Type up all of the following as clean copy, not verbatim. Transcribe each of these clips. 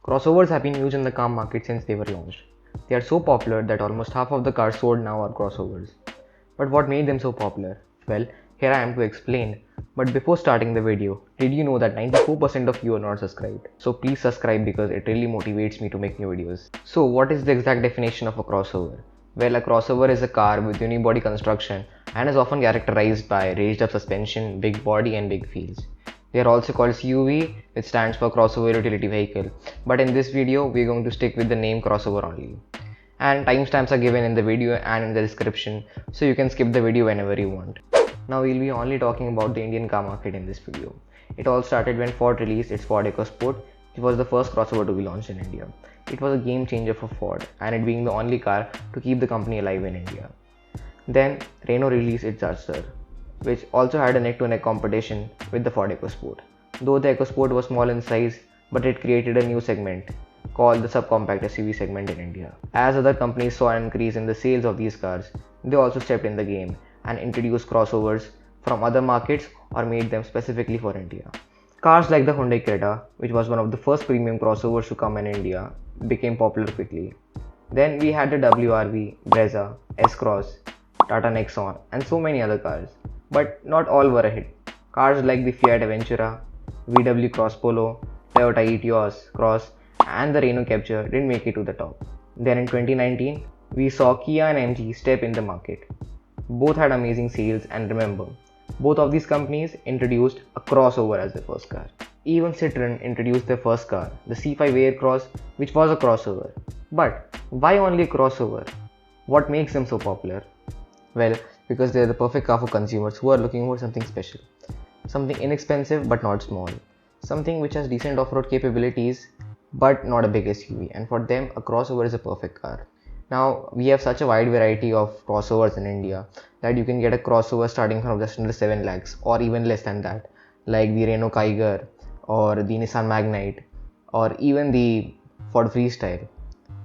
Crossovers have been huge in the car market since they were launched. They are so popular that almost half of the cars sold now are crossovers. But what made them so popular? Well, here I am to explain. But before starting the video, did you know that 94% of you are not subscribed? So please subscribe because it really motivates me to make new videos. So what is the exact definition of a crossover? Well, a crossover is a car with unibody construction and is often characterized by raised up suspension, big body and big wheels. They are also called CUV, which stands for crossover utility vehicle. But in this video, we are going to stick with the name crossover only. And timestamps are given in the video and in the description, so you can skip the video whenever you want. Now we'll be only talking about the Indian car market in this video. It all started when Ford released its Ford EcoSport, which was the first crossover to be launched in India. It was a game changer for Ford, and it being the only car to keep the company alive in India. Then Renault released its Duster, which also had a neck-to-neck competition with the Ford EcoSport. Though the EcoSport was small in size, but it created a new segment called the subcompact SUV segment in India. As other companies saw an increase in the sales of these cars, they also stepped in the game and introduced crossovers from other markets or made them specifically for India. Cars like the Hyundai Creta, which was one of the first premium crossovers to come in India, became popular quickly. Then we had the WRV, Brezza, S-Cross, Tata Nexon and so many other cars. But not all were a hit. Cars like the Fiat Aventura, VW Cross Polo, Toyota Etios Cross and the Renault Captur didn't make it to the top. Then in 2019, we saw Kia and MG step in the market. Both had amazing sales, and remember, both of these companies introduced a crossover as their first car. Even Citroen introduced their first car, the C5 Aircross, which was a crossover. But why only a crossover? What makes them so popular? Well, because they are the perfect car for consumers who are looking for something special. Something inexpensive but not small. Something which has decent off-road capabilities but not a big SUV, and for them a crossover is a perfect car. Now we have such a wide variety of crossovers in India that you can get a crossover starting from just under 7 lakhs or even less than that, like the Renault Kiger or the Nissan Magnite or even the Ford Freestyle,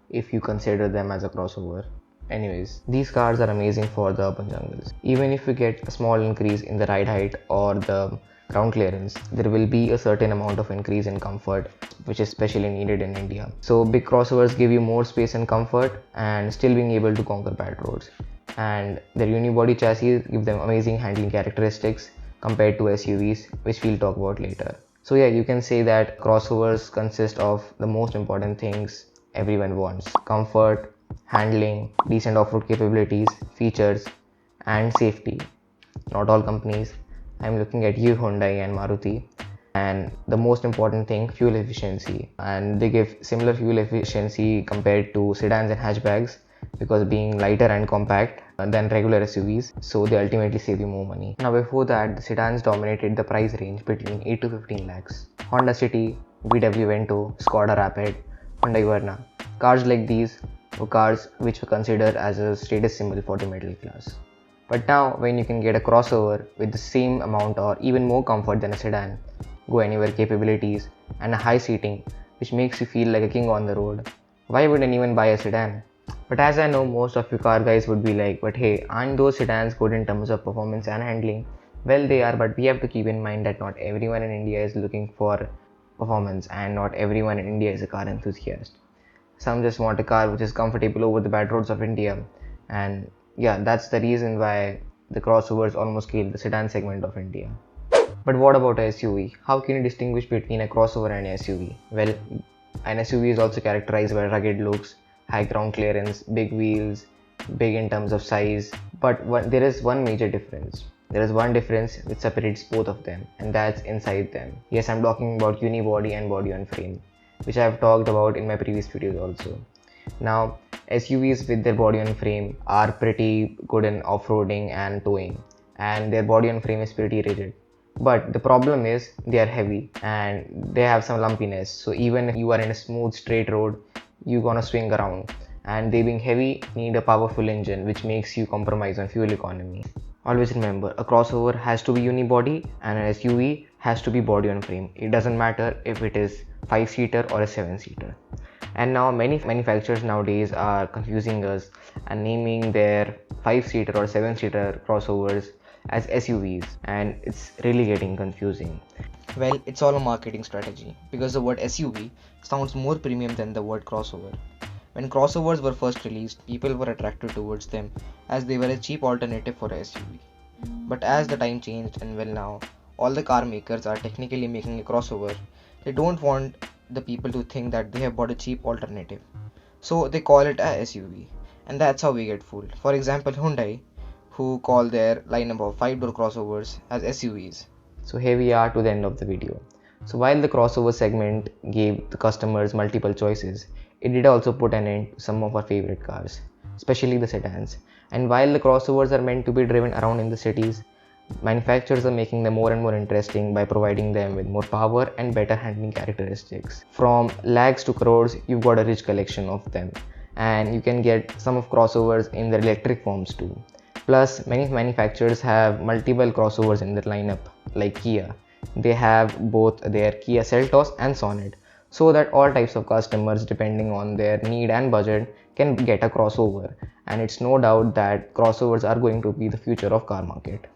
if you consider them as a crossover. Anyways, these cars are amazing for the urban jungles. Even if you get a small increase in the ride height or the ground clearance, there will be a certain amount of increase in comfort, which is especially needed in India. So big crossovers give you more space and comfort and still being able to conquer bad roads. And their unibody chassis give them amazing handling characteristics compared to SUVs, which we'll talk about later. So yeah, you can say that crossovers consist of the most important things everyone wants: comfort, handling, decent off-road capabilities, features and safety. Not all companies. I'm looking at you, Hyundai and Maruti. And the most important thing, fuel efficiency. And they give similar fuel efficiency compared to sedans and hatchbacks because being lighter and compact than regular SUVs, so they ultimately save you more money. Now before that, the sedans dominated the price range between 8 to 15 lakhs. Honda City, VW Vento, Skoda Rapid, Hyundai Verna. Cars like these were cars which were considered as a status symbol for the middle class. But now when you can get a crossover with the same amount or even more comfort than a sedan, go anywhere capabilities and a high seating which makes you feel like a king on the road, why would anyone buy a sedan? But as I know, most of you car guys would be like, but hey, aren't those sedans good in terms of performance and handling? Well, they are, but we have to keep in mind that not everyone in India is looking for performance and not everyone in India is a car enthusiast. Some just want a car which is comfortable over the bad roads of India, and yeah, that's the reason why the crossovers almost killed the sedan segment of India. But what about a SUV? How can you distinguish between a crossover and an SUV? Well, an SUV is also characterized by rugged looks, high ground clearance, big wheels, big in terms of size. But there is one major difference. There is one difference which separates both of them, and that's inside them. Yes, I'm talking about unibody and body on frame, which I have talked about in my previous videos also. Now, SUVs with their body on frame are pretty good in off-roading and towing, and their body on frame is pretty rigid. But the problem is they are heavy and they have some lumpiness. So even if you are in a smooth straight road, you're gonna swing around. And they being heavy need a powerful engine, which makes you compromise on fuel economy. Always remember, a crossover has to be unibody and an SUV has to be body on frame. It doesn't matter if it is 5-seater or a 7-seater. And now many manufacturers nowadays are confusing us and naming their 5-seater or 7-seater crossovers as SUVs, and it's really getting confusing. Well, it's all a marketing strategy because the word SUV sounds more premium than the word crossover. When crossovers were first released, people were attracted towards them as they were a cheap alternative for a SUV. But as the time changed and well now, all the car makers are technically making a crossover. They don't want the people to think that they have bought a cheap alternative. So they call it a SUV. And that's how we get fooled. For example, Hyundai, who call their lineup of 5-door crossovers as SUVs. So here we are to the end of the video. So while the crossover segment gave the customers multiple choices, it did also put an end to some of our favorite cars, especially the sedans. And while the crossovers are meant to be driven around in the cities, manufacturers are making them more and more interesting by providing them with more power and better handling characteristics. From lakhs to crores, you've got a rich collection of them, and you can get some of crossovers in their electric forms too. Plus, many manufacturers have multiple crossovers in their lineup, like Kia. They have both their Kia Seltos and Sonet, so that all types of customers, depending on their need and budget, can get a crossover. And it's no doubt that crossovers are going to be the future of car market.